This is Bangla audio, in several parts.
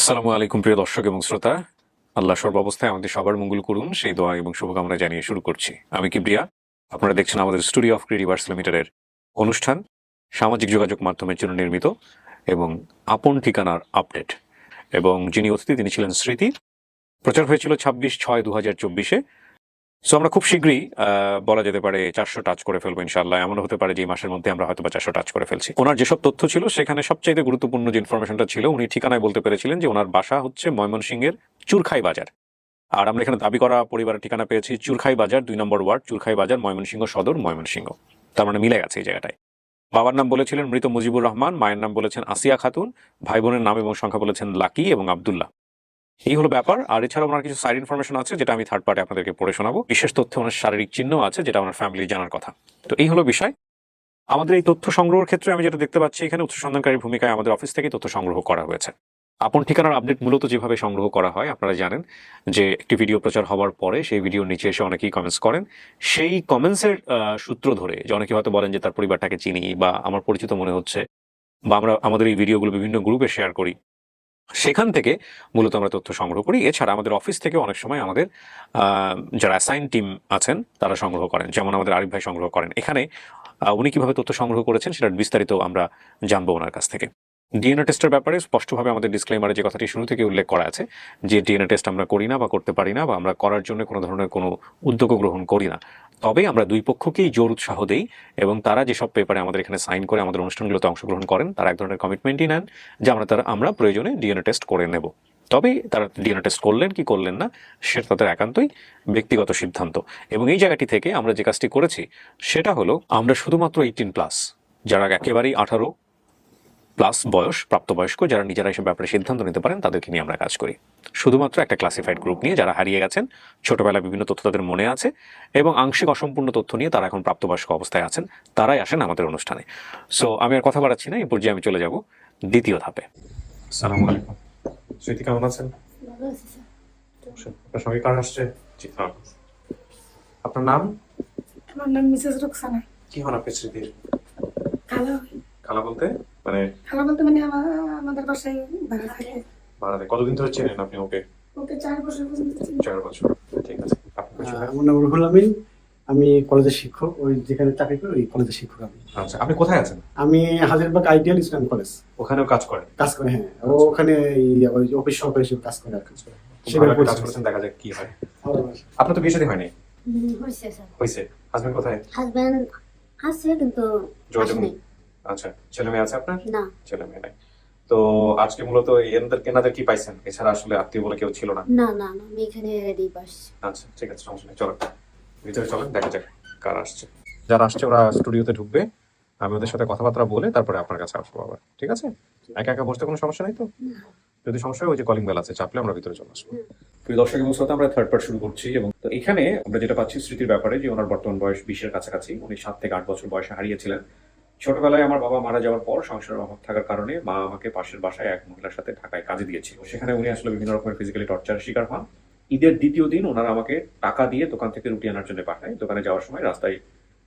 আসসালামু আলাইকুম প্রিয় দর্শক এবং শ্রোতা। আল্লাহ সর্বাবস্থায় আমাদের সবার মঙ্গল করুন সেই দোয়া এবং শুভকামনা জানিয়ে শুরু করছি। আমি কিবরিয়া। আপনারা দেখছেন আমাদের স্টুডিও অফ ক্রিয়েটিভার্স লিমিটেডের অনুষ্ঠান সামাজিক যোগাযোগ মাধ্যমের জন্য নির্মিত এবং আপন ঠিকানার আপডেট। এবং যিনি অতিথি তিনি ছিলেন স্মৃতি। প্রচার হয়েছিল 26/6/2024। সো আমরা খুব শীঘ্রই বলা যেতে পারে 400 টাচ করে ফেলবো ইনশাআল্লাহ। এমন হতে পারে যে এই মাসের মধ্যে আমরা হয়তো 400 টাচ করে ফেলছি। ওনার যেসব তথ্য ছিল সেখানে সবচাইতে গুরুত্বপূর্ণ যে ইনফরমেশনটা ছিল, উনি ঠিকানায় বলতে পেরেছিলেন যে ওনার বাসা হচ্ছে ময়মনসিংহের চুরখাই বাজার। আর আমরা এখানে দাবি করা পরিবারের ঠিকানা পেয়েছি চুরখাই বাজার 2 নম্বর ওয়ার্ড, চুরখাই বাজার, ময়মনসিংহ সদর, ময়মনসিংহ। তার মানে মিলে গেছে এই জায়গাটায়। বাবার নাম বলেছিলেন মৃত মুজিবুর রহমান, মায়ের নাম বলেছেন আসিয়া খাতুন, ভাই বোনের নাম এবং সংখ্যা বলেছেন লাকি এবং আব্দুল্লাহ। এই হলো ব্যাপার। আর এছাড়া ওনার কিছু সাইড ইনফরমেশন আছে যেটা আমি থার্ড পার্টি আপনাদেরকে পড়ে শোনাবো। বিশেষ তথ্যে ওনার শারীরিক চিহ্ন আছে যেটা ওনার ফ্যামিলি জানার কথা। তো এই হলো বিষয়। আমাদের এই তথ্য সংগ্রহের ক্ষেত্রে আমি যেটা দেখতে পাচ্ছি, এখানে উৎস সন্ধানকারীর ভূমিকায় আমাদের অফিস থেকে তথ্য সংগ্রহ করা হয়েছে। আপন ঠিকানার আপডেট মূলত যেভাবে সংগ্রহ করা হয় আপনারা জানেন যে একটি ভিডিও প্রচার হওয়ার পরে সেই ভিডিওর নিচে এসে অনেকেই কমেন্টস করেন। সেই কমেন্টসের সূত্র ধরে যে অনেকে হয়তো বলেন যে তার পরিবারটাকে চিনি বা আমার পরিচিত মনে হচ্ছে, বা আমরা আমাদের এই ভিডিওগুলো বিভিন্ন গ্রুপে শেয়ার করি, সেখান থেকে মূলত আমরা তথ্য সংগ্রহ করি। এছাড়া আমাদের অফিস থেকে অনেক সময় আমাদের যারা অ্যাসাইন টিম আছেন তারা সংগ্রহ করেন, যেমন আমাদের আরিফ ভাই সংগ্রহ করেন। এখানে উনি কিভাবে তথ্য সংগ্রহ করেছেন সেটার বিস্তারিত আমরা জানবো ওনার কাছ থেকে। ডিএনএ টেস্টের ব্যাপারে স্পষ্টভাবে আমাদের ডিসক্লেমারে যে কথাটি শুরু থেকে উল্লেখ করা আছে যে ডিএনএ টেস্ট আমরা করি না বা করতে পারি না, বা আমরা করার জন্য কোনো ধরনের কোনো উদ্যোগও গ্রহণ করি না। তবে আমরা দুই পক্ষকেই জোর উৎসাহ দেই এবং তারা যেসব পেপারে আমাদের এখানে সাইন করে আমাদের অনুষ্ঠানগুলোতে অংশগ্রহণ করেন তারা এক ধরনের কমিটমেন্টই নেন যে আমরা প্রয়োজনে ডিএনএ টেস্ট করে নেব। তবে তারা ডিএনএ টেস্ট করলেন কি করলেন না সেটা তাদের একান্তই ব্যক্তিগত সিদ্ধান্ত। এবং এই জায়গাটি থেকে আমরা যে কাজটি করেছি সেটা হলো আমরা শুধুমাত্র 18+, যারা একেবারেই 18+ বয়স, প্রাপ্তবয়স্ক, যারা নিজেরা এসব ব্যাপারে সিদ্ধান্ত নিতে পারেন তাদেরকে নিয়ে আমরা কাজ করি। শুধুমাত্র একটা ক্লাসিফাইড গ্রুপ নিয়ে যারা হারিয়ে গেছেন, ছোটবেলায় বিভিন্ন তথ্য তাদের মনে আছে এবং আংশিক অসম্পূর্ণ তথ্য নিয়ে তারা এখন প্রাপ্তবয়স্ক অবস্থায় আছেন, তারাই আসেন আমাদের অনুষ্ঠানে। সো আমি আর কথা বাড়াচ্ছি না, এই পর্যায়ে আমি চলে যাব দ্বিতীয় ধাপে। আসসালামু আলাইকুম। স্মৃতি কেমন আছেন? আপনার সঙ্গে কার আসছে? আপনার নাম? আমার নাম মিসেস রুকসানা। কি হন আপনি স্মৃতির? খালা। খালা বলতে মানে? খালা বলতে মানে আমাদের বাসায় ভাড়া থাকে। ভাড়া থাকে। কতদিন ধরে চেনেন আপনি ওকে? ওকে 4 বছর পর্যন্ত চিনি। 4 বছর। ঠিক আছে। আমার নাম রুহুল আমিন। আমি কলেজের শিক্ষক, ওই যেখানে চাকরি করি ওই কলেজের শিক্ষক আমি। আচ্ছা, আপনি কোথায় আছেন? আমি হাজারবাগ আইডিয়াল ইসলাম কলেজ। ওখানেও কাজ করেন? কাজ করে, হ্যাঁ। ও ওখানে ওই অফিস সহকারী হিসেবে কাজ করে আর কি। সেভাবে কাজ করছেন, দেখা যাক কি হয়। আপনার তো বিয়ে শাদী হয়নি? হয়েছে স্যার। হয়েছে। হাজবেন্ড কোথায়? হাজবেন্ড আছে কিন্তু যোগাযোগ নেই। আসেনি। আচ্ছা, ছেলে মেয়ে আছে আপনার? না ছেলে মেয়ে নাই। তো আজকে মূলত এনাদের কি পাইছেন? এছাড়া আসলে আত্মীয় বলে কেউ ছিল না? না না না আমি এখানে রেডি পাস। আচ্ছা ঠিক আছে, সমস্যা নেই, চলেন ভিতরে চলেন, দেখা যাক কার আসছে। যারা আসছে ওরা স্টুডিওতে ঢুকবে, আমি ওদের সাথে কথাবার্তা বলে তারপরে আপনার কাছে আসবো আবার। ঠিক আছে? একা একা বসতে কোনো সমস্যা নেই তো? যদি সমস্যা হয় ওই যে কলিং বেল আছে, চাপলে আমরা ভিতরে চলে আসবো। প্রিয় দর্শক এবং শ্রোতা, আমরা থার্ড পার্ট শুরু করছি। এবং তো এখানে আমরা যেটা পাচ্ছি স্মৃতির ব্যাপারে, যে ওনার বর্তমান বয়স 20-এর কাছাকাছি। উনি 7 থেকে 8 বছর বয়সে হারিয়েছিলেন। ছোটবেলায় আমার বাবা মারা যাওয়ার পর সংসারের অভাব থাকার কারণে মা আমাকে পাশের বাসায় এক মহিলার সাথে ঢাকায় কাজে দিয়েছিল। সেখানে উনি আসলে বিভিন্ন রকমের ফিজিক্যালি টর্চারের শিকার হন। ঈদের দ্বিতীয় দিন ওনারা আমাকে টাকা দিয়ে দোকান থেকে রুটি আনার জন্য পাঠায়। দোকানে যাওয়ার সময় রাস্তায়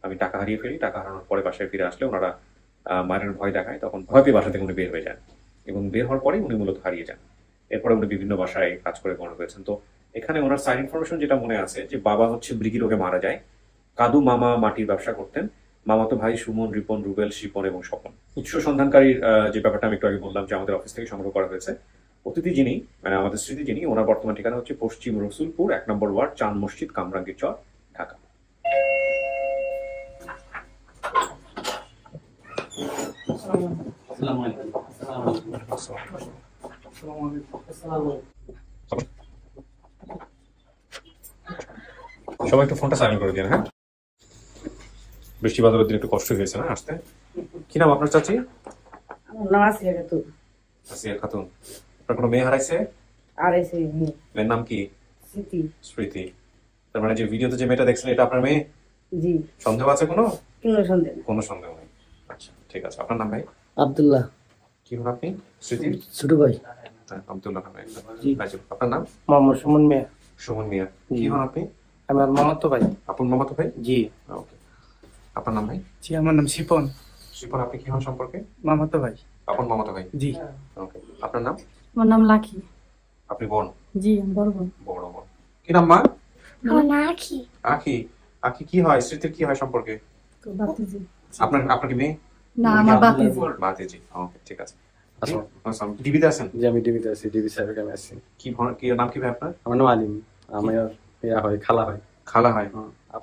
আমি টাকা হারিয়ে ফেলি। টাকা হারানোর পরে বাসায় ফিরে আসলে ওনারা মায়ের ভয় দেখায়, তখন ভয় পেয়ে বাসা থেকে উনি বের হয়ে যান এবং বের হওয়ার পরেই উনি মূলত হারিয়ে যান। এরপরে উনি বিভিন্ন বাসায় কাজ করে বড় হয়েছেন। তো এখানে ওনার সাইড ইনফরমেশন যেটা মনে আছে যে বাবা হচ্ছে মৃগী রোগে মারা যায়। কাদু মামা মাটির ব্যবসা করতেন। মামাতো ভাই সুমন, রিপন, রুবেল, শিপন এবং স্বপন। উৎস সন্ধানকারীর যে ব্যাপারটা আমি একটু আগে বললাম যে আমাদের অফিস থেকে সংগ্রহ করা হয়েছে। অতিথি যিনি, মানে আমাদের স্মৃতি যিনি, ওনার বর্তমান ঠিকানা হচ্ছে পশ্চিম রসুলপুর 1 নম্বর ওয়ার্ড, চাঁদ মসজিদ, কামরাঙ্গীর চর, ঢাকা। সবাই একটু ফোনটা সাইলেন্ট করে দিন, হ্যাঁ? বৃষ্টি বাদলের দিন একটু কষ্ট হয়েছে না আসতে। কি নাম আপনার চাচি? আমার নাম আসিয়া খাতুন। আসিয়া খাতুন। আপনার কোনো মেয়ে হারাইছে? আর এসে মেয়ের নাম কি? স্মৃতি। স্মৃতি। তার মানে যে ভিডিওতে যে মেয়েটা দেখছেন এটা আপনার মেয়ে? জি। সন্দেহ আছে কোনো? কোনো সন্দেহ নেই। কোনো সন্দেহ নেই। আচ্ছা ঠিক আছে। আপনার নাম ভাই? আব্দুল্লাহ। কি হন আপনি? স্মৃতি ছোট ভাই। হ্যাঁ, আব্দুল্লাহ নামে একটা। জি। আচ্ছা, আপনার নাম? মোহাম্মদ সুমন মিয়া। সুমন মিয়া। কি হন আপনি? আমার মামাতো ভাই। আপন মামাতো ভাই? জি। ওকে। আপনার নাম ভাই? জি, আমার নাম শিপন। শিপন। আপনি কি হন সম্পর্কে? মামাতো ভাই। আপন মামাতো ভাই? জি। ওকে। আপনার নাম? আমার নাম লাকি। আপনি বোন? জি, আমি বড় বোন। বড় বোন। কি নাম মা? আমার না আঁকি আখি। আখি কি হয়, স্মৃতির কি হয় সম্পর্কে? তো বাতিজি। আপনার কি মেয়ে? না, আমার বাতিজি। বাতিজি। ওকে, ঠিক আছে। আচ্ছা, ডিবিতে আছেন? যে আমি ডিবিতে আছি, ডিবি সাহেবের কাছে আছি। কি নাম কি ভাই আপনার? আমার নাম আলিম। আমার ইয়া হয়, খালা হয়। খালা হয়।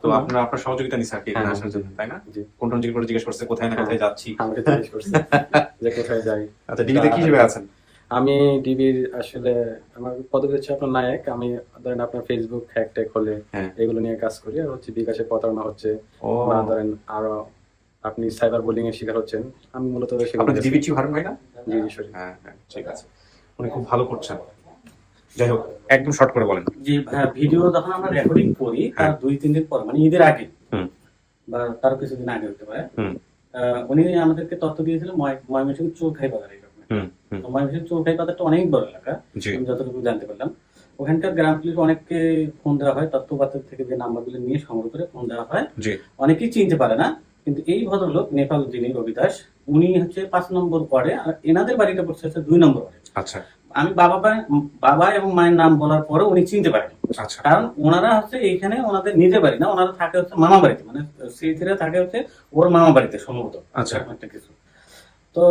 তো আপনার আপনার সহযোগিতা নিছে আর কি এখানে হ্যাঁ, আসার জন্য, তাই না? জি। কোন টোন করে জিজ্ঞেস করছে কোথায় না কোথায় যাচ্ছি। আমাকে জিজ্ঞেস করছে যে কোথায় যাই। আচ্ছা, ডিবিতে কি হিসেবে আছেন? আমি ডিবির আসলে আমার পদবি হচ্ছে আপনার নায়ক। আমি ধরেন আপনার ফেসবুক হ্যাক ট্যাক হলে হ্যাঁ। এগুলো নিয়ে কাজ করি। আর হচ্ছে বিকাশে প্রতারণা হচ্ছে, ও, বা ধরেন আরো আপনি সাইবার বুলিং এর শিকার হচ্ছেন। আমি মূলত সেগুলো আপনাদের ডিবি চিফ হারুন ভাই না? জি জি সরি। হ্যাঁ হ্যাঁ, ঠিক আছে। উনি খুব ভালো করছেন। যাই হোক, একদম শর্ট করে বলেন। যে ভিডিও যখন আমরা রেকর্ডিং করি তার 2-3 দিন পর, মানে ঈদের আগে হুম। বা তার কিছুদিন আগে হতে পারে, হুম। উনি আমাদেরকে তথ্য দিয়েছিলেন ময়মনসিংহ চৌখাই বাজার। হুম হুম, তো ময়মনসিংহ চৌখাই বাজারটা অনেক বড় এলাকা, জি। আমি যতটুকু জানতে পারলাম। ওখানকার গ্রাম পুলিশ অনেককে ফোন দেওয়া হয়, তথ্যপাত্র থেকে যে নাম্বারগুলো নিয়ে সংগ্রহ করে ফোন দেওয়া হয়। জি। অনেকেই চিনতে পারে না, কিন্তু এই ভদ্রলোক নেপাল যিনি রবি দাস, উনি হচ্ছে 5 নম্বর ওয়ার্ডে, আর এনাদের বাড়িটা পড়ছে হচ্ছে 2 নম্বর ওয়ার্ডে। আচ্ছা আমি বাবা এবং মায়ের নাম বলার পরেও উনি চিনতে পারেন, আচ্ছা। কারণ ওনারা হচ্ছে এইখানে ওনাদের নিজের বাড়ি না, ওনারা থাকে হচ্ছে মামা বাড়িতে, মানে স্মৃতিরা থাকে হচ্ছে ওর মামা বাড়িতে সম্ভবত। আচ্ছা। একটা কিছু তো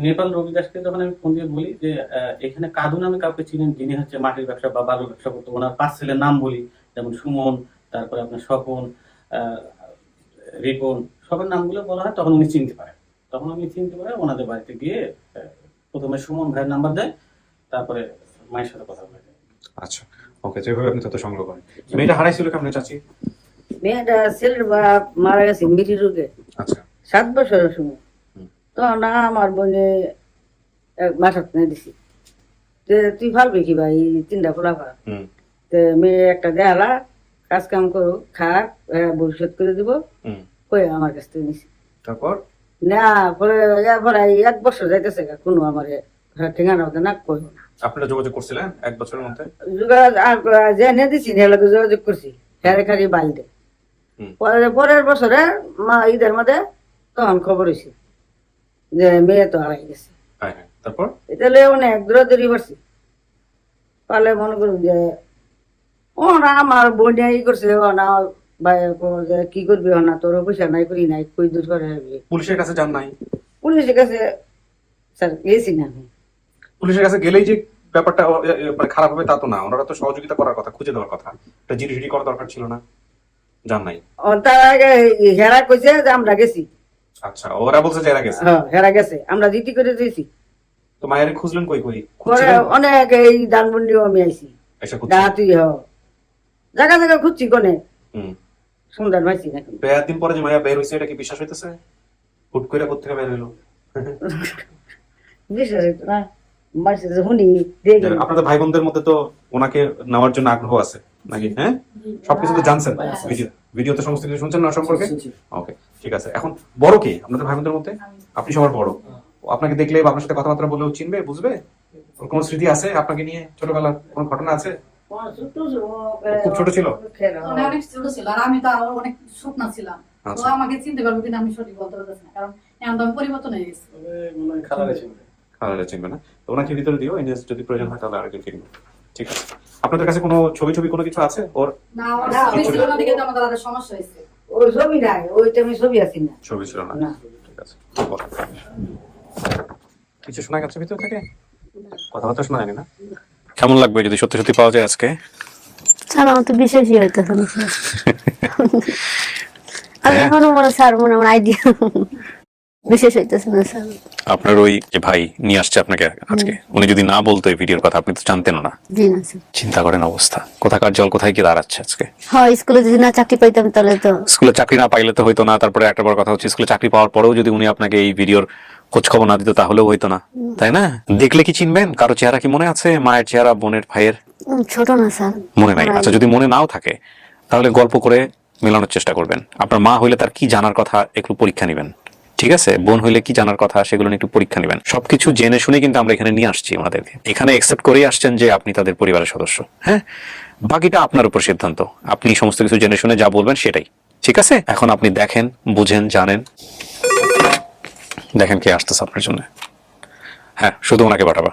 নেপাল রবি দাসকে যখন আমি ফোন দিয়ে বলি যে এখানে কাদু নামে কাউকে চিনেন, যিনি হচ্ছে মাটির ব্যবসা বা বালুর ব্যবসা করতো, ওনার 5 ছেলের নাম বলি, যেমন সুমন, তারপরে আপনার স্বপন, রিপন, সবার নামগুলো বলা হয়, তখন উনি চিনতে পারেন। তখন উনি চিনতে পারে, ওনাদের বাড়িতে গিয়ে প্রথমে সুমন ভাইয়ের নাম্বার দেয়, তারপরে মায়ের সাথে কথা বলে। আচ্ছা, ওকে। যেভাবে আপনি তথ্য সংগ্রহ করেন। মেয়েটা হারাইছিল কেমন চাচি? মেয়েটা ছেলের বাপ মারা গেছে মিটি রোগে আচ্ছা 7 বছরের সময়। হুম। তো না আমার বোনে মাথাত নিয়ে দিছি যে তুই ভাববি কি ভাই 3টা ফলাফা। হুম মেয়ে একটা দেয়ালা কাজ কাম করো, খাক, ভবিষ্যৎ করে দিব, হুম। কই আমার কাছ থেকে নিছি। তারপর না পরে এরপরে 1 বছর যাইতেছে কোনো আমার ঠিকানা হতে না কই না। আপনারা যোগাযোগ করছিলেন 1 বছরের মধ্যে? যে এনে দিছি নেলাকে যোগাযোগ করছি, হ্যাঁ খালি বাইরে। হুম। পরের বছরে মা ঈদের মধ্যে তখন খবর হয়েছে যে মেয়ে তো হারাই গেছে। হ্যাঁ হ্যাঁ, তারপর? তাহলে অনেক দৌড়াদৌড়ি করছি, পারলে মনে করুন যে ও না আমার বোনিয়া ই করছে, ও না ভাই যে কি করবি, ও না তোর পয়সা নাই করি নাই, কই দূর করে আসবি। পুলিশের কাছে যান নাই? পুলিশের কাছে স্যার গেছি না আমি। পুলিশের কাছে গেলেই যে ব্যাপারটা মানে খারাপ হবে তা তো না। ওনারা তো সহযোগিতা করার কথা, খুঁজে দেওয়ার কথা, একটা জিডি করা দরকার ছিল না? যান নাই? তার আগে হেরা কইছে যে আমরা গেছি। আচ্ছা, ওরা বলছে যে এরা গেছে। হ্যাঁ হেরা গেছে, আমরা জিটি করে দিয়েছি। তো মায়ের খুঁজলেন কই কই? পরে খুঁজছিলেন? অনেক এই দানবন্ডিও আমি আইছি, এসে খুঁজছেন? ডাহাতুই জায়গা জায়গা খুঁজছি, কোনে হুম। সুন্দর পাইছি না। 2 দিন পরে যে মায়া বের হইছে, এটা কি বিশ্বাস হইতেছে? হুট করে কোত্থেকে বের হইলো? বিশ্বাস হইতো না, মাসে শুনি দেখি। আপনাদের ভাই বোনদের মধ্যে তো ওনাকে নেওয়ার জন্য আগ্রহ আছে নাকি? হ্যাঁ, সবকিছু তো জানছেন, ভিডিওতে সমস্ত কিছু শুনছেন না সম্পর্কে? ওকে, ঠিক আছে। এখন বড় কে আপনাদের ভাই বোনদের মধ্যে? আপনি সবার বড়। ও আপনাকে দেখলে বা আপনার সাথে কথাবার্তা বললেও চিনবে, বুঝবে? ওর কোনো স্মৃতি আছে আপনাকে নিয়ে? ছোটবেলার কোনো ঘটনা আছে? খুব ছোট ছিল? অনেক ছোট ছিল, আর আমি তো আরো অনেক স্বপ্ন ছিলাম। তো আচ্ছা। আমাকে চিনতে পারবো কিনা আমি সঠিক বলতে পারতেছি না, কারণ এখন তো আমি পরিবর্তন হয়ে গেছি। খালা চিনবে। খালারা চিনবে না? তো ওনাকে ভিতরে দিও, ইনভেস যদি প্রয়োজন হয় তাহলে আরেকজন কিনবো। ঠিক আছে। আপনাদের কাছে কোনো ছবি কোনো কিছু আছে ওর? না, আমার ছবি ছিল না দেখে তো আমাদের আরো সমস্যা হয়েছে। ওই ছবি নাই, ওইটা আমি ছবি আছি না। ছবি ছিল না? না। ঠিক আছে, বলো। কিছু শোনা গেছে ভিতর থেকে? কথাবার্তা শোনা যায়নি না? কেমন লাগবে যদি সত্যি সত্যি পাওয়া যায় আজকে? স্যার আমার তো বিশ্বাসই হইতেছে না স্যার। আমি এখনো মনে স্যার আমার আইডিয়া বিশেষ হইতেছে না স্যার। আপনার ওই যে ভাই নিয়ে আসছে আপনাকে আজকে, উনি যদি না বলতো এই ভিডিওর কথা, আপনি তো জানতেন না। জি না স্যার। চিন্তা করেন অবস্থা, কোথাকার জল কোথায় গিয়ে দাঁড়াচ্ছে আজকে। হ্যাঁ, স্কুলে যদি না চাকরি পাইতাম তাহলে তো। স্কুলে চাকরি না পাইলে তো হইতো না। তারপরে একটা বড় কথা হচ্ছে, স্কুলে চাকরি পাওয়ার পরেও যদি উনি আপনাকে এই ভিডিওর খোঁজ খবর না দিত তাহলেও হইতো না, তাই না? দেখলে কি চিনবেন? কারো চেহারা কি মনে আছে? মায়ের চেহারা, বোনের, ভাইয়ের? ছোট না স্যার। মনে নাই? আচ্ছা, যদি মনে নাও থাকে তাহলে গল্প করে মেলানোর চেষ্টা করবেন। আপনার মা হইলে তার কি জানার কথা একটু পরীক্ষা নেবেন, ঠিক আছে? বোন হইলে কি জানার কথা সেগুলো নিয়ে একটু পরীক্ষা নেবেন। সবকিছু জেনে শুনে কিন্তু আমরা এখানে নিয়ে আসছি ওনাদেরকে। এখানে একসেপ্ট করেই আসছেন যে আপনি তাদের পরিবারের সদস্য। হ্যাঁ, বাকিটা আপনার উপর সিদ্ধান্ত। আপনি সমস্ত কিছু জেনে শুনে যা বলবেন সেটাই, ঠিক আছে? এখন আপনি দেখেন, বুঝেন, জানেন। দেখেন কে আসতেছে আপনার জন্য। হ্যাঁ, শুধু ওনাকে পাঠাবা।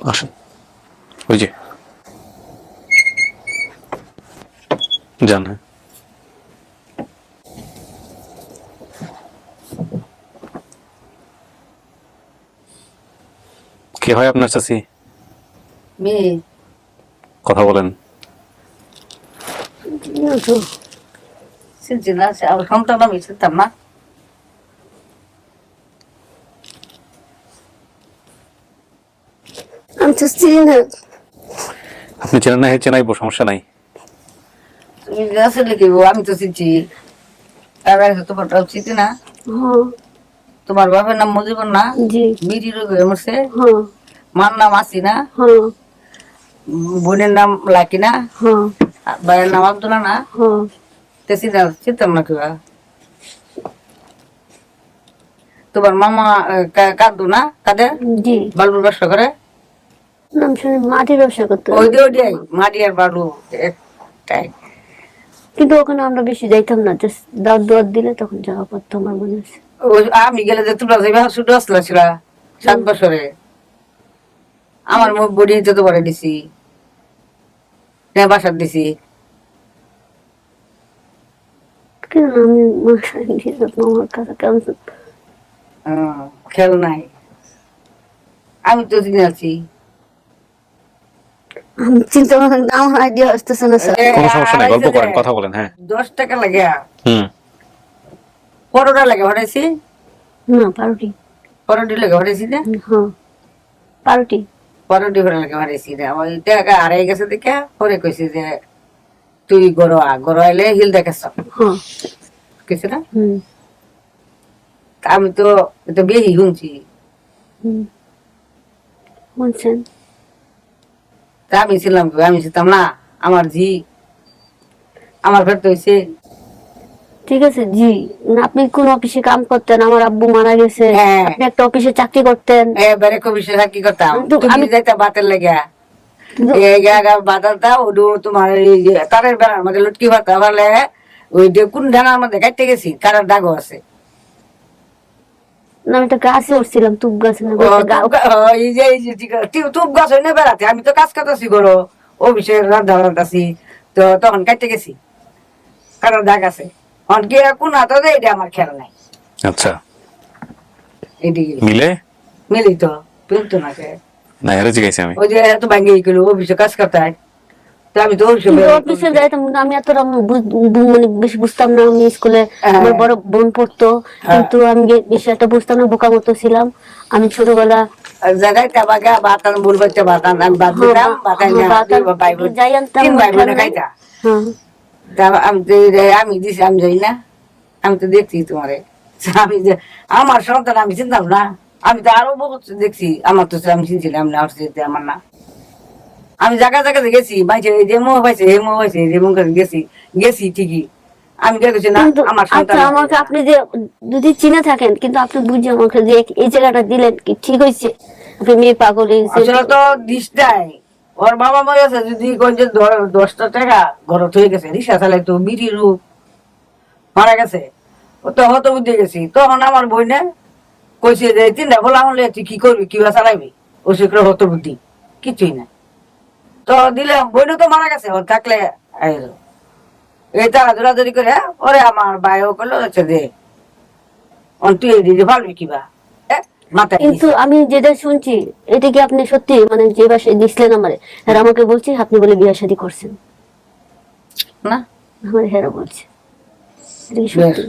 আসেন, ওই যে যান। হ্যাঁ, কে হয় আপনার চাচি? মেয়ে কথা বলেন। চিনছি না, আমার সন্তান আমি চিনতাম না। আমি তো চিনি না। আপনি চেনেন না, হে চেনাইবো, সমস্যা নাই। তুমি যে আসলে কি আমি তো চিনছি, আর তোমারটাও চিনি না। হ্যাঁ তোমার বাবার নাম মজিবর না? জি। বিড়ি রোগ হয়ে মরছে। হ্যাঁ মার নাম আসি না? হ্যাঁ বোনের নাম লাকি না? হ্যাঁ ভাইয়ের নাম আব্দুল্লাহ না? হ্যাঁ। তে চিনতাম না কিবা। তোমার মামা কাঁদু না? কাঁদে? জি। বালুর ব্যবসা করে? নাম শুনে মাটির ব্যবসা করতে। ওই দিয়ে ওইটাই মাটি আর বালু একটাই। কিন্তু ওখানে আমরা বেশি যাইতাম না, জাস্ট দাওয়াত দোয়াত দিলে তখন যাওয়া পড়তো, আমার মনে আছে। আমি গেলে যে তোমরা যাইবা শুধু আসলা ছিল 7 বছরে। আমার বডি তো পরে দিছি, বাসার দিছি। কিন্তু আমি মাসায় নিয়ে যেতাম আমার কাছে কেমন। খেয়াল নাই, আমি তো দিন আছি। আমি চিন্তা করেন, আমার আইডিয়া আসতেছে না স্যার। কোনো সমস্যা নাই, গল্প করেন, কথা বলেন। হ্যাঁ, 10 টাকা লাগে, হুম, পরোটা লাগে হঠাইছি, না পারুটি। পরোটি লাগে হঠাইছি না, হ্যাঁ পারুটি। পরোটি ভরে লাগে হঠাইছি না। ওই টাকা হারাই গেছে দেখে পরে কইছি যে তুই গড় আইলে হিল দেখাস হ্যাঁ কিছু না। হুম তা আমি তো এটা বেশি শুনছি। হুম বলছেন। তা আমি ছিলাম কি? আমি ছিলাম না, আমার জি আমার ফেরত হয়েছে। ঠিক আছে জি। না, আপনি কোন অফিসে কাম করতেন? আমার আব্বু মারা গেছে, হ্যাঁ। আপনি একটা অফিসে চাকরি করতেন। এবারে কবিসে কি করতাম, কিন্তু তুমি আমি- যাইতা বাতের লেগে বাজার দাও ওডু তোমার এই যে তারের বেড়ার মধ্যে লুটকি ভাতা বলে ওই যে কোন ডানার মধ্যে কাটতে গেছি কারার দাগও আছে। না, আমি একটা গাছে উঠছিলাম, তুপ গাছে না, ও, এই যে ঠিক আছে, তুপ গাছ হইনে বেড়াতে আমি তো কাজ করতেছি করো অফিসের রান্না রান্তাছি, তো তখন কাটতে গেছি কারার দাগ আছে। অন কি কোন হাত এটা আমার খেয়াল নাই। আচ্ছা, এদিকে মিলে মিলি তো কিন্তু না কে না, এর জিজ্ঞাসি আমি। ওই যে এত ভাঙ্গি গেলো অফিসে কাজ করতে হয়, তো আমি তো কিন্তু অফিসে যাইতাম না, আমি এতটা মানে বেশি বুঝতাম না। আমি স্কুলে আমার বড় বোন পড়তো, কিন্তু আমি বেশি একটা বুঝতাম না, বোকা মতো ছিলাম। আমি ছোটবেলা জায়গায় তাবাগা বাতান ভুল করতে বাতান আমি বাদ দিতাম বাতান যাই আনতাম। তিন ভাই বোনে খাইতা। হ্যাঁ তা আমি দিছি, আমি যাই না, আমি তো দেখছি তোমারে। আমি যে আমার সন্তান আমি চিনতাম না, আমি তো আরো বহুত দেখছি। আমার তো আমি চিনছিলাম না, আমার না। আমি জায়গা জায়গাতে গেছি, বাইছে যে মোহ পাইছে এই মোহ পাইছে যে মোহ গেছি গেছি ঠিকই। আমি দেখেছি না কিন্তু আমার আচ্ছা, সন্তান। আমাকে আপনি যে যদি চিনে থাকেন, কিন্তু আপনি বুঝে আমাকে যে এই জায়গাটা দিলেন কি ঠিক হয়েছে? আপনি মেয়ে পাগল হয়েছে। আসলে তো দিশটাই ওর বাবা মরে গেছে, যদি কোন যে 10টা টাকা ঘরত হয়ে গেছে, রিক্সা চালাই তো বিড়ি রূপ মারা গেছে, ও তো হত বুঝে গেছি। তখন আমার বই না কইছে যে 3টা বলা হলে তুই কি করবি, কিবা চালাইবি? ও সেগুলো হত বুদ্ধি কিছুই না। তো দিলাম, বইটা তো মারা গেছে, ওর থাকলে আইলো এই তারা দৌড়াদৌড়ি করে ওরে আমার ভাইও করলো হচ্ছে যে তুই এই দিদি পারবি কিবা মাথায় কিন্তু আমি যেটা শুনছি, এটা কি আপনি সত্যি মানে যে বাসায় দিছিলেন আমারে, আর আমাকে বলছে আপনি বলে বিয়ে শাদী করছেন? না আমার হেরা বলছে। এটা কি সত্যি?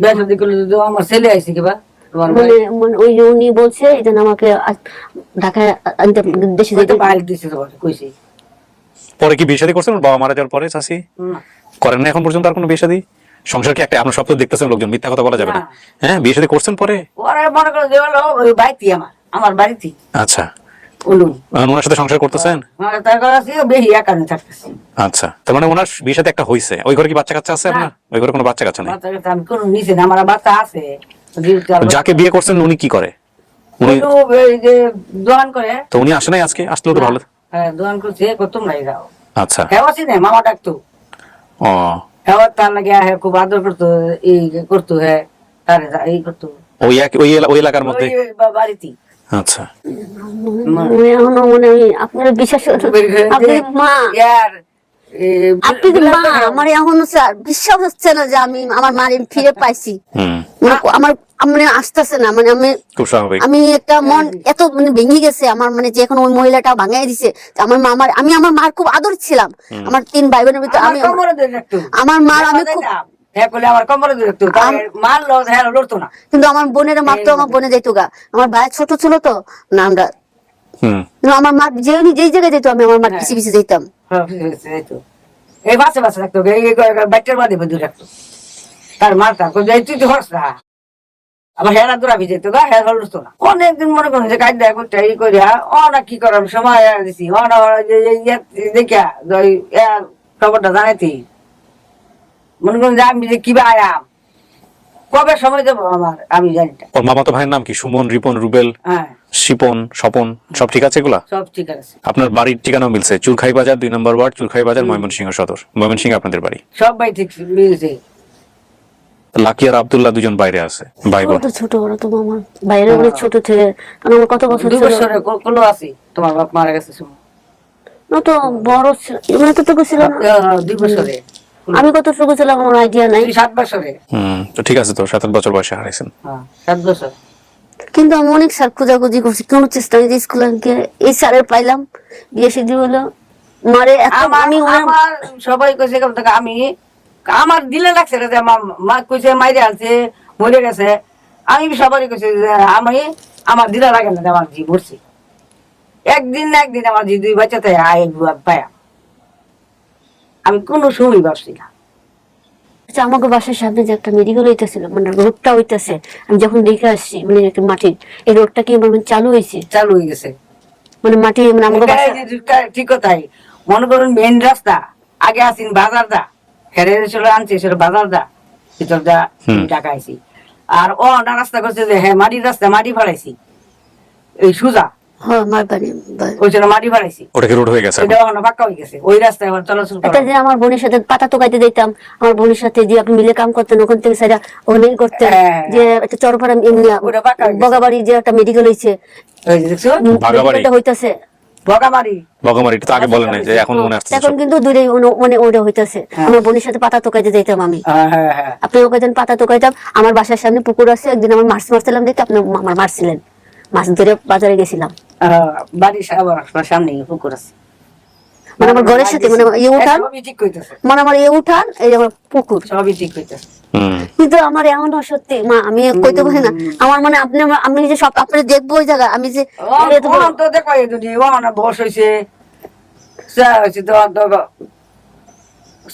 বেশ যদি করলে যদি আমার ছেলে আইসি কিবা তোমার ভাই মানে মানে ওই যে উনি বলছে এই জন্য আমাকে ঢাকায় আনতে দেশে হয়তো যেতে। বাইরে দিছে তোমার কইছি পরে কি বিয়ে শাদী করছেন ওর বাবা মারা যাওয়ার পরে? চাষি না। করেন না এখন পর্যন্ত আর কোনো বিয়ে শাদী? সংসার কি একটা, আপনার সব তো দেখতেছেন লোকজন, মিথ্যা কথা বলা যাবে না। না। হ্যাঁ, বিয়ে শাদী করছেন পরে? ওরা মনে করো যে হলো ওই বাড়িতে আমার বাড়িতে আচ্ছা, উলুম এখন ওনার সাথে সংসার করতেছেন? মানে তার কাছে বেশি একানে থাকতেছি। আচ্ছা, তার মানে ওনার বিয়ে শাদী একটা হইছে। ওই ঘরে কি বাচ্চা কাচ্চা আছে আপনার? ওই ঘরে কোনো বাচ্চা কাচ্চা নেই? বাচ্চা কাচ্চা আমি কোনো নিচে না, আমার বাচ্চা আছে। যাকে বিয়ে করছেন উনি কি করে? উনি এই যে দোকান করে। তো উনি আসে নাই আজকে? আসলেও তো ভালো। হ্যাঁ দোকান করছে, তোমরাই যাও। আচ্ছা, হ্যাঁ আছি না, মামা ডাকতো। ও হ্যাঁ তার লাগে হ্যাঁ খুব আদর করতো, এই করতো, হ্যাঁ তারে এই করতো ওই ওই এলাকার মধ্যে। ওই বাড়িতে আচ্ছা। এখনো মনে হয় আপনার বিশ্বাস আপনি মা ইয়ার আপনি মা আমার এখনো স্যার বিশ্বাস হচ্ছে না যে আমি আমার মার ফিরে পাইছি। হুম, আমার মানে আসতেছে না, মানে খুব স্বাভাবিক। আমি একটা মন এত মানে ভেঙে গেছে আমার, মানে যে এখন ওই মহিলাটা ভাঙাই দিছে। আমার মা আমি আমার মার খুব আদর ছিলাম। আমার 3 ভাই বোনের ভিতরে আমি আমার মার আমি খুব আমার কোমরে ধরতো, মারলো হ্যাঁ লড়তো না। কিন্তু আমার বোনের মারতো, আমার বোনে যাইতো গা, আমার ভাই ছোট ছিল তো না আমরা। আমার মা যেই জায়গায় যেত আমি আমার মার পিছিয়ে পিছিয়ে যেতাম। এই বাসে বাসে রাখতো, বাচ্চার বাদে বেঁধে রাখতো, তার মারতা তুই তো হস না। আবার হেরা দৌড়া ভিজাইতো গা, হেরা লড়তো না। অনেকদিন মনে করুন যে কাজ করতে ই করিয়া অনেক কি করার সময় দিছি দেখিয়া খবরটা জানাইতি। মনে করুন যে আমি যে কিবা আয়াম কবে সময় দেবো আমার আমি জানি না। ওর মামাতো ভাইয়ের নাম কি? সুমন, রিপন, রুবেল, হ্যাঁ শিপন, স্বপন, সব ঠিক আছে এগুলা? সব ঠিক আছে। আপনার বাড়ির ঠিকানাও মিলছে, চুরখাই বাজার 2 নম্বর ওয়ার্ড, চুরখাই বাজার, ময়মনসিংহ সদর। ময়মনসিংহ আপনাদের বাড়ি। সব ভাই ঠিক মিলছে। লাকি আর আব্দুল্লাহ 2জন বাইরে আছে, ভাই বোন। ছোট বড় তো আমার বাইরে অনেক ছোট থেকে, আমার কত বছর 2 ছিল বছরে কোনো আছে তোমার বাপ মারা গেছে না তো বড় ছিল, মানে তো ছিল না 2 বছরে। আমি কত টুকু ছিলাম আমার আইডিয়া নাই। 7 বছরে। তো ঠিক আছে, তো 7 বছর বয়সে হারাইছেন। হ্যাঁ 7 বছর। কিন্তু আমি অনেক স্যার খোঁজাখুঁজি করছি, কোনো চেষ্টা নেই যে স্কুলে এই স্যারের পাইলাম, বিয়ে সিদ্ধি হলো মারে আমি আমার সবাই কইছে আমি আমার দিলে লাগছে যে মা কইছে মাইরে আছে মরে গেছে। আমি সবাই কইছে যে আমি আমার দিলে লাগে না আমার জি মরছি। একদিন না একদিন আমার জি 2 বাচ্চাতে আয় পায়া। আমি কোনো সময় ভাবছি না। আচ্ছা, আমাকে বাসার সামনে যে একটা মেডিকেল হইতেছিল, মানে রোডটা হইতেছে, আমি যখন দেখে আসছি মানে একটা মাটির এই রোডটা কি মানে চালু হয়েছে, চালু হয়ে গেছে মানে মাটি মানে আমাকে বাসা ঠিক কথাই। মনে করুন মেন রাস্তা আগে আসিন বাজার দা হেরে ছিল আনছে সেটা বাজার দা ভিতর দা টাকা আইছি। আর ও না রাস্তা করছে যে হ্যাঁ মাটির রাস্তা মাটি ফাড়াইছি এই সুজা হ্যাঁ আমার বাড়ি ওই জন্য মাটি ফাড়াইছি। ওটা কি রোড হয়ে গেছে? এটা এখন পাক্কা হয়ে গেছে, ওই রাস্তায় এখন চলাচল একটা যে আমার বোনের সাথে পাতা তোকাইতে দিতাম, আমার বোনের সাথে যে আপনি মিলে কাম করতেন ওখান থেকে সাইডা ওখানে করতেন, যে একটা চরপাড়া বগাবাড়ি যে একটা মেডিকেল হয়েছে মেডিকেলটা হইতাছে বগামারি তো আগে বলেন নাই যে এখন মনে আসছে এখন কিন্তু দূরেই মানে ওটা হইতাছে। আমার বোনের সাথে পাতা তোকাইতে দিতাম আমি, আপনি ওখানে পাতা তোকাইতাম। আমার বাসার সামনে পুকুর আছে, একদিন আমার মাছ মারছিলাম দেখে আপনি আমার মারছিলেন, মাছ ধরে বাজারে গেছিলাম। বাড়ির সামনে পুকুর আছে, মানে আমার ঘরের সাথে মানে ইয়ে উঠান, মানে আমার ইয়ে উঠান, এই আমার পুকুর সবই ঠিক হইতেছে। কিন্তু আমার এমনও সত্যি মা আমি কইতে পারি না। আমার মানে আপনি আমি যে সব আপনি দেখবো ওই জায়গা আমি যে তো দেখো বস হয়েছে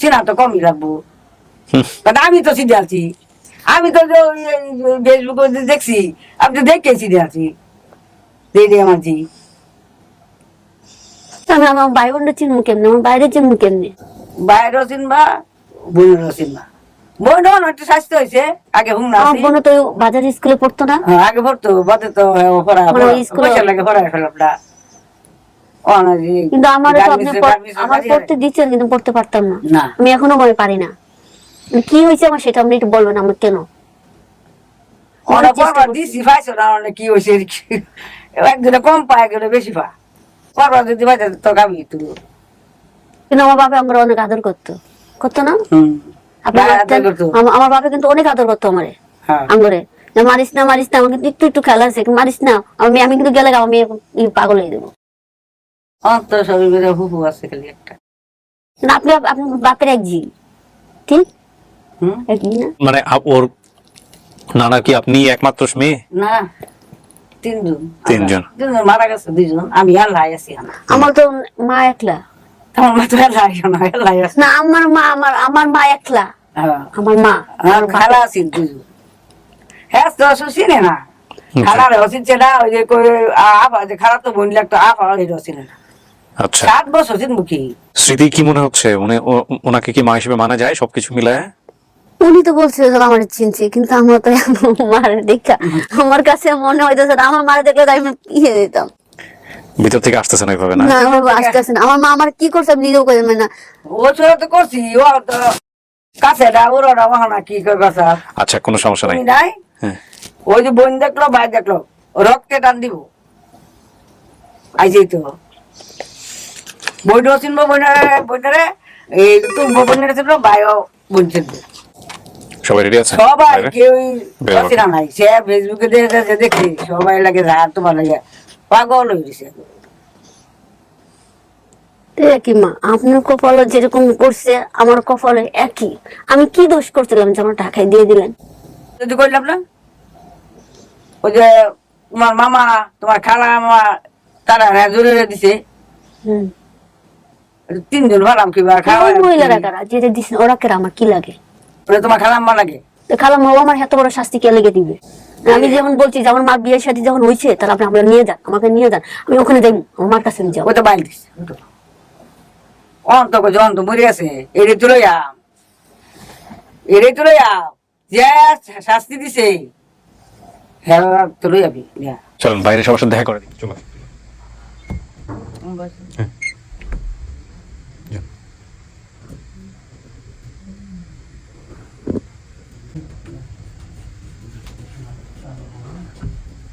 সিনা তো কমই রাখবো। আমি তো সিধে আছি, আমি তো ফেসবুকে দেখছি, আমি তো দেখে সিধে আছি আমার জি। আমি আমার ভাই বোনটা চিনবো কেমনি, আমার বাইরে চিনবো কেমনি? বাইরেও চিনবা বোনেরও চিনবা। বোন একটু স্বাস্থ্য হয়েছে আগে হুম না আমার বোন তো বাজার স্কুলে পড়তো না, আগে পড়তো বাদে তো পয়সা লাগে পড়ায় ফেলামটা। কিন্তু আমার আমার পড়তে দিচ্ছেন কিন্তু পড়তে পারতাম না, আমি এখনো মনে পারি না কি হয়েছে আমার, সেটা আপনি একটু বলবেন আমার কেন দিছি পাইছো না কি হয়েছে। একজনে কম পায় একজনে বেশি পা পরবা যদি পাইতে তো আমি তুই। কিন্তু আমার বাবা আমার অনেক আদর করতো না আমার বাবা কিন্তু অনেক আদর করতো আমারে, আমরে মারিস না আমার কিন্তু একটু একটু খেলা আছে, মারিস না আমি কিন্তু গেলে আমি পাগল হয়ে দেবো। আপনি আপনার বাপের এক জি ঠিক মানে ওর নানা কি আপনি একমাত্র মেয়ে? না তিনজন মারা গেছে 2 জন, আমি আল্লাহ আছি। আমার তো মা একলা, তোমার মা তো আল্লাহ আছে না? আমার মা একলা, আমার মা খালা আছে 2 জন। হ্যাঁ তো চিনে না খালার চিনছে না, ওই যে আফা যে খালা তো বোন লাগতো আফা চিনে না। আচ্ছা 7 বছর চিনবো কি? স্মৃতি কি মনে হচ্ছে ওনাকে কি মা হিসেবে মানা যায় সবকিছু মিলায়? উনি তো বলছে আমার চিনছে, কিন্তু আমার তো মারে দেখা আমার কাছে মনে হইতেছে আমার মারে দেখলে আমি ইয়ে দিতাম, ভিতর থেকে আসতেছে না এইভাবে? না আসতেছে না। আমার মা আমার কি করছে আমি নিজেও করে না, ও ছোট তো করছি ও তো কাছে ওরা ওখানে কি কথা। আচ্ছা কোনো সমস্যা নাই। ওই যে বোন দেখলো ভাই দেখলো রক্তে টান দিব আইছেই তো বইটাও চিনবো বইটারে এই তুমি বোনের চিনবো ভাইও বোন চিনবো সবাই রেডি আছে সবাই কেউ বের হও। চিনা নাই সে ফেসবুকে দেখি সবাই লাগে যা তোমার লাগে পাগল হয়ে গেছে একই মা, আপনার কপালে যেরকম করছে আমার কপালে একই। আমি কি দোষ করছিলাম যে আমার টাকায় দিয়ে দিলেন? যদি করলাম না ওই যে তোমার মামা তোমার খালা মামা তারা জোরে দিছে হুম, 3 জন ভাড়াম কিবা খাওয়া ওই মহিলারা কারা যেটা দিচ্ছেন ওরা কেরা, আমার কি লাগে? তোমার খালাম্মা লাগে তো খালাম মা আমার এত বড় শাস্তি কে লেগে দিবে? আমি যেমন বলছি যে আমার মা বিয়ের সাথে যখন হয়েছে তাহলে আপনি আমরা নিয়ে যান, আমাকে নিয়ে যান, আমি ওখানে যাই, আমার মার কাছে নিয়ে যাবো। ওই তো বাইল দিছে অন্ত জন তো মরে আছে এরে তুলে যে শাস্তি দিছে হ্যাঁ তুলে যাবি চলুন বাইরে সবার সাথে দেখা করে দিই, চলো।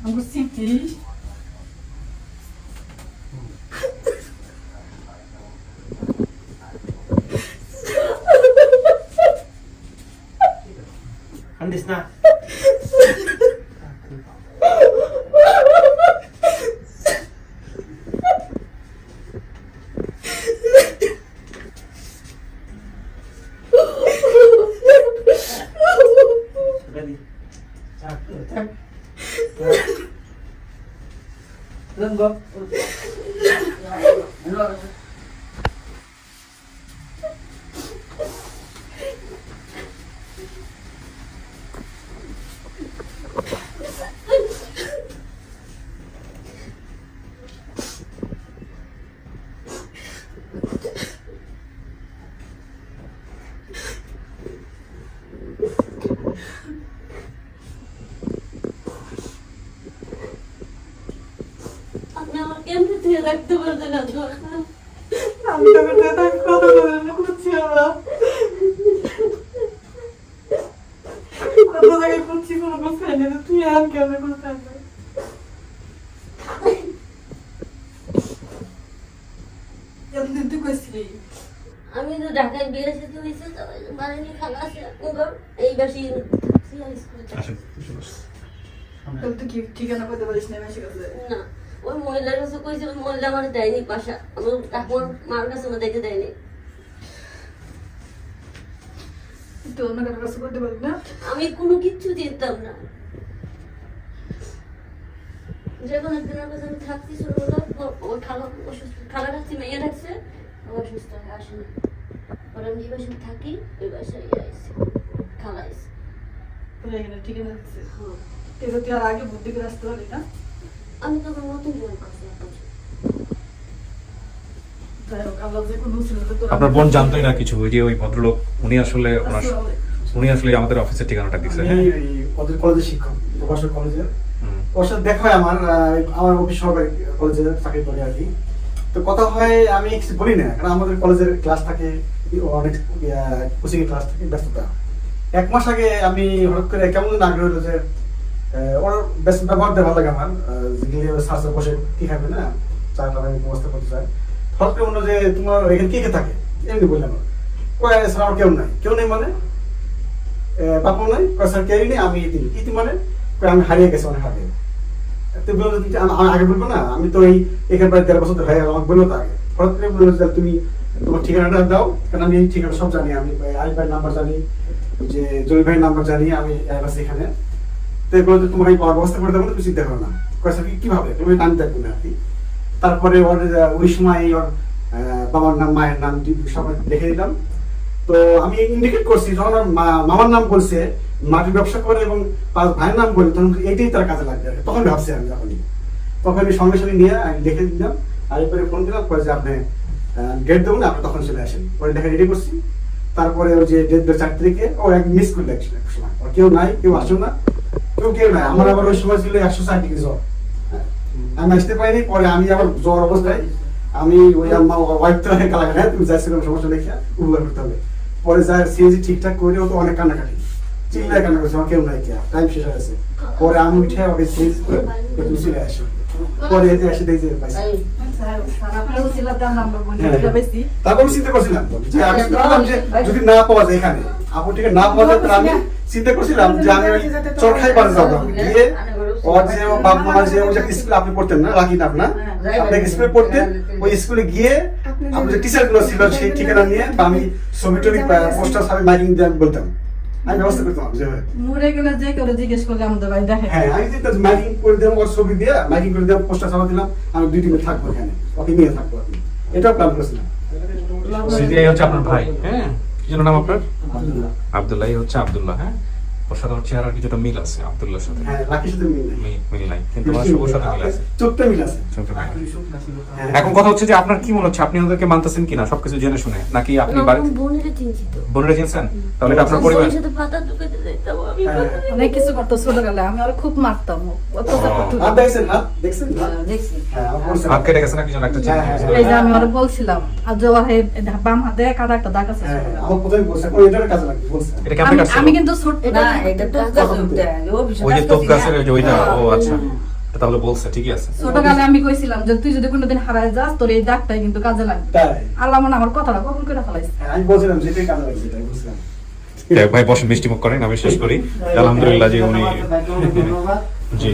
Vamos sentir. কান্দিস না আপনি আমার কেমনে দিয়ে রাখতে পারবেন না? আমি তোকে তাকে কত করে করছি আমরা কত জায়গায় করছি কোনো কথা নেই তুই আর কেমন করতে পারবি এতদিন তুই কইছিলি আমি তো ঢাকায় বিয়ে সাথে হয়েছে, বাড়ি খালা আছে এই বাসি তুই কি ঠিকানা করতে পারিস না মেসে কাছে না, ওই মহিলার কাছে কইছে, ওই মহিলা আমার দেয়নি পাশা, আমার ঠাকুর মার কাছে আমার দেখে দেয়নি। তুই অন্য কারোর কাছে করতে পারবি না আমি কোনো কিচ্ছু দিতাম না। যখন একদিনের কাছে আমি থাকছি ছোটবেলা, ওই খালা অসুস্থ, খালা কাছে মেয়ে রাখছে, অসুস্থ হয়ে আসেনি। পরে আমি যে বাসায় থাকি ওই বাসায় আইসি, খালা আইসি। তোর এখানে ঠিকানা দিচ্ছে এটা তুই আর আগে বুদ্ধি করে আসতে পারবি না আমি তখন নতুন বোন কাছে যাই হোক আল্লাহ যে কোনো ছিল তো তোর আপনার বোন জানতোই না কিছু, ওই যে ওই ভদ্রলোক উনি আসলে আমাদের অফিসের ঠিকানাটা দিচ্ছে। আমি ওদের কলেজের শিক্ষক, প্রভাষক কলেজের। ওর সাথে দেখা হয় আমার অফিস সহকারী কলেজে চাকরি করে আর কি। তো কথা হয়, আমি কিছু বলি না, কারণ আমাদের কলেজের ক্লাস থাকে, অনেক কোচিং ক্লাস থাকে, ব্যস্ততা। 1 মাস আগে আমি হঠাৎ করে কেমন আগ্রহ হলো যে ওর ব্যস্ত ব্যবহার ভালো লাগে আমার, স্যার বসে কি খাবে না, চা খাবে ব্যবস্থা করতে চায়। হঠাৎ করে বললো যে তোমার এখানে কে কে থাকে, এমনি বললাম। স্যার আমার কেউ নেই মানে বাপও নাই, স্যার কেউই নেই, আমি ইতি মানে আমি হারিয়ে গেছি অনেক আগে। তুই বললো আমি আগে বলবো না, আমি তো এখানে প্রায় 1.5 বছর হয়ে গেল, আমাকে বললো তো আগে। হঠাৎ করে বললো যে তুমি তোমার ঠিকানাটা দাও, কারণ আমি এই ঠিকানা সব জানি, আমি আরিফ ভাইয়ের নাম্বার জানি, যে জলিল ভাইয়ের নাম্বার জানি, আমি এখানে। তো বললো তোমাকে আমি ব্যবস্থা করে দেবো, তুমি চিন্তা করো না। স্যার কিভাবে, তুমি নাম দেখবো না আর কি। তারপরে ওই সময় ওর বাবার নাম, মায়ের নাম সব লিখে দিলাম। তো আমি ইন্ডিকেট করছি, যখন মামার নাম বলছে, মাটির ব্যবসা করে এবং ভাইয়ের নাম বলি, তখন এটাই তার কাজে লাগবে। তখন ভাবছি আমি তখন আমি সঙ্গে সঙ্গে নিয়ে আমি লিখে দিলাম, আর এরপরে ফোন দিলাম, পরে যে আপনি ডেট দেবো না, আপনি তখন চলে আসেন। পরে লেখা রেডি করছি। তারপরে ওই যে ডেট 4 তারিখে ও এক মিস করলে এক সময়, কেউ নাই, কেউ আসো না, কেউ নাই। আমার আবার ওই সময় ছিল 160 ডিগ্রি জ্বর, আমি আসতে পারিনি। পরে আমি আবার জ্বর অবস্থায় আমি ওই আমার ওয়াইফ তো কালাকাটা, তুমি যাচ্ছিলাম সমস্যা দেখে উপকার করতে হবে। পরে যা সিএজি ঠিকঠাক করে, ও তো অনেক কান্নাকাটি, চিল্লায় কান্না করছে, আমার কেউ নাই, কে টাইম শেষ হয়ে গেছে। পরে আমি উঠে ওকে সিএজি করে তুমি চলে আসো। পরে এসে দেখি যে পাইছি। তারপর আমি চিন্তা করছিলাম যে আমি ভাবলাম যে যদি না পাওয়া যায় এখানে আপু থেকে না পাওয়া যায় তাহলে আমি চিন্তা করছিলাম যে আমি ওই চরখাই পারে যাবো গিয়ে ওর যে বাপ মামার যে ওই যে স্কুলে আপনি পড়তেন না রাখি না আপনার আপনি স্কুলে পড়তেন ওই স্কুলে গিয়ে আপনার যে টিচার গুলো ছিল সেই ঠিকানা নিয়ে বা আমি ছবি টবি পোস্টার সামনে মাইকিং দিয়ে আমি বলতাম আমি ব্যবস্থা করতাম যে মরে গেলে যে কেউ জিজ্ঞেস করলে আমাদের ভাই দেখে হ্যাঁ আমি যেটা মাইকিং করে দিলাম ওর ছবি দিয়ে মাইকিং করে দিলাম পোস্টার ছাপা দিলাম আমি 2 দিন থাকবো এখানে ওকে নিয়ে থাকবো আমি এটাও প্ল্যান করেছিলাম এই হচ্ছে আপনার ভাই, হ্যাঁ? কি যেন নাম আপনার? আব্দুল্লাহ। এই হচ্ছে আব্দুল্লাহ, হ্যাঁ? ওর সাথে আমার চেহারার কিছুটা মিল আছে আব্দুল্লাহর সাথে। হ্যাঁ লাকির সাথে মিল নাই মিল নাই, কিন্তু আমার শুভর সাথে মিল আছে। চোখটা মিল আছে চোখে মিল আছে। হ্যাঁ। এখন কথা হচ্ছে যে আপনার কি মনে হচ্ছে, আপনি ওদেরকে মানতেছেন কিনা সবকিছু জেনে শুনে, নাকি আপনি বোনেরা চিন্তিত বোনেরা চিনছেন? তাহলে এটা আপনার পরিবার। বোনের সাথে পাতা ঢুকাইতে যাইতাম আমি অনেক কিছু করতো ছোটবেলায়, আমি আর খুব মারতাম অত্যাচার করতো। হাত দেখছেন দেখছেন দেখছি হ্যাঁ আমার বলছে হাত কেটে গেছে না কি যেন একটা চিহ্ন? হ্যাঁ, এই যে আমি ওরা বলছিলাম আর জবা হে বাম হাতে কাটা একটা দাগ আছে। হ্যাঁ আমার প্রথমে বলছে ওই এটার কাজে লাগবে বলছে এটা কেমন কাটছে? আমি কিন্তু ছোট না এটা তো কাছে উঠতে ওই যে তোপ গাছের ওই যে ওইটা, ও আচ্ছা, এটা তাহলে বলছে ঠিকই আছে। ছোটকালে আমি কইছিলাম যে তুই যদি কোনোদিন হারায় যাস তোর এই দাগটাই কিন্তু কাজে লাগবে। তাই আল্লাহ মানে আমার কথাটা কখন করে ফেলাইছে। হ্যাঁ, আমি বলছিলাম যেটাই কাজে লাগবে এটাই বলছিলাম ভাই বসেন, মিষ্টি মুখ করেন, আমি শেষ করি। আলহামদুলিল্লাহ যে উনি জি